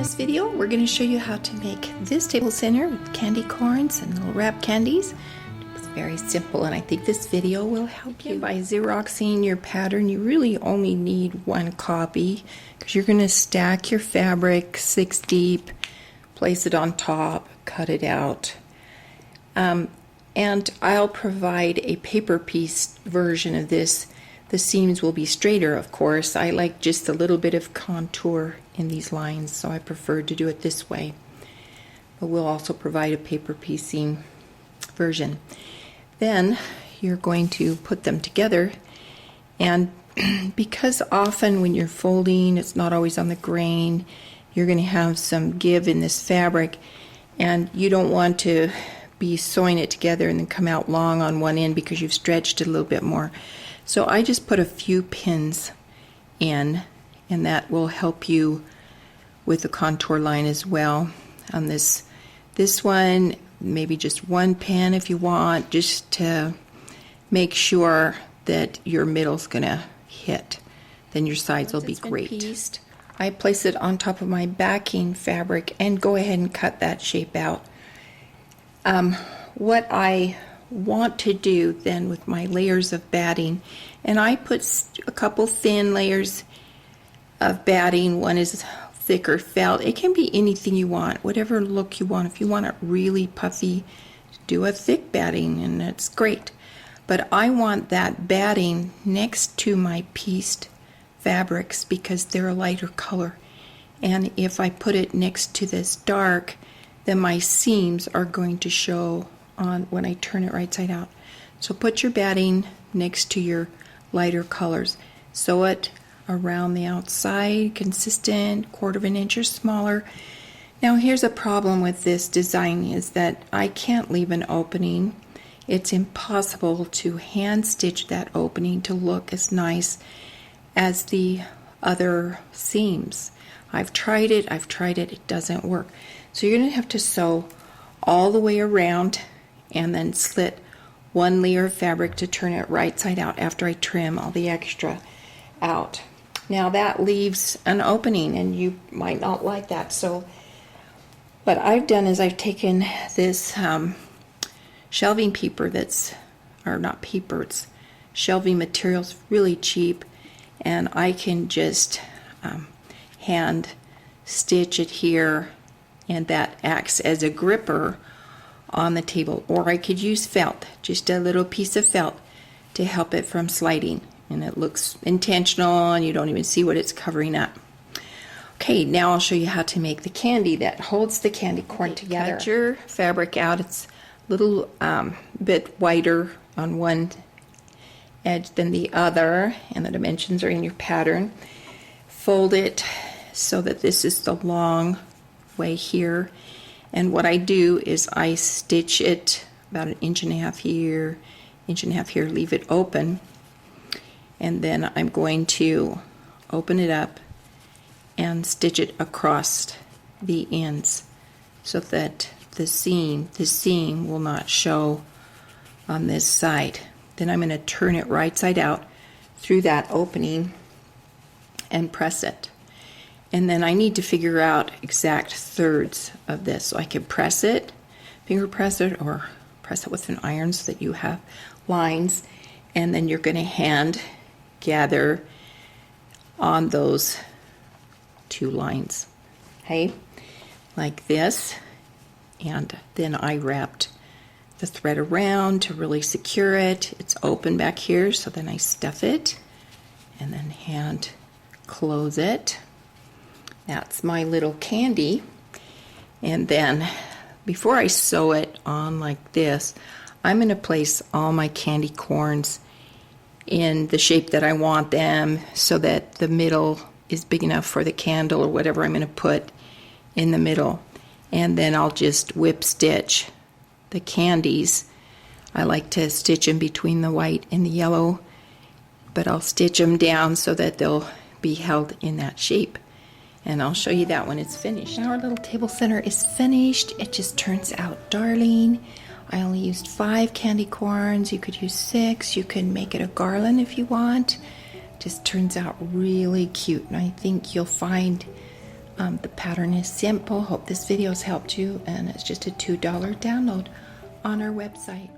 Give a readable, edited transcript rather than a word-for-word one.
this video, we're going to show you how to make this table center with candy corns and little wrap candies. It's very simple, and I think this video will help you. By Xeroxing your pattern, you really only need one copy because you're going to stack your fabric 6 deep, place it on top, cut it out. And I'll provide a paper piece version of this. The seams will be straighter, of course. I like just a little bit of contour in these lines, so I prefer to do it this way. But we'll also provide a paper piecing version. Then you're going to put them together, and because often when you're folding, it's not always on the grain, you're going to have some give in this fabric, and you don't want to be sewing it together and then come out long on one end because you've stretched it a little bit more. So I just put a few pins in, and that will help you with the contour line as well. On this one, maybe just one pin if you want, just to make sure that your middle's gonna hit. Then your sides will be great. Pieced, I place it on top of my backing fabric and go ahead and cut that shape out. What I want to do then with my layers of batting, and I put a couple thin layers of batting. One is thicker felt. It can be anything you want, whatever look you want. If you want it really puffy, do a thick batting and it's great. But I want that batting next to my pieced fabrics because they're a lighter color. And if I put it next to this dark, then my seams are going to show on when I turn it right side out. So put your batting next to your lighter colors. Sew it around the outside, consistent, 1/4 inch or smaller. Now here's a problem with this design is that I can't leave an opening. It's impossible to hand stitch that opening to look as nice as the other seams. I've tried it, it doesn't work. So you're going to have to sew all the way around and then slit one layer of fabric to turn it right side out after I trim all the extra out. Now that leaves an opening, and you might not like that. So what I've done is I've taken this shelving paper it's shelving materials, really cheap, and I can just hand stitch it here, and that acts as a gripper on the table. Or I could use felt, just a little piece of felt to help it from sliding, and it looks intentional and you don't even see what it's covering up. Okay, now I'll show you how to make the candy that holds the candy corn together. Cut your fabric out. It's a little bit wider on one edge than the other, and the dimensions are in your pattern. Fold it so that this is the long way here, and what I do is I stitch it about 1.5 inches here, 1.5 inches here, leave it open, and then I'm going to open it up and stitch it across the ends so that the seam will not show on this side. Then I'm going to turn it right side out through that opening and press it. And then I need to figure out exact thirds of this, so I can press it, finger press it, or press it with an iron so that you have lines, and then you're going to hand gather on those 2 lines, okay, like this. And then I wrapped the thread around to really secure it. It's open back here, so then I stuff it and then hand close it. That's my little candy. And then before I sew it on like this, I'm going to place all my candy corns in the shape that I want them, so that the middle is big enough for the candle or whatever I'm going to put in the middle. And then I'll just whip stitch the candies. I like to stitch them between the white and the yellow, but I'll stitch them down so that they'll be held in that shape. And I'll show you that when it's finished. Now our little table center is finished. It just turns out darling. I only used 5 candy corns. You could use 6. You can make it a garland if you want. Just turns out really cute, and I think you'll find The pattern is simple. Hope this video has helped you, and it's just a $2 download on our website.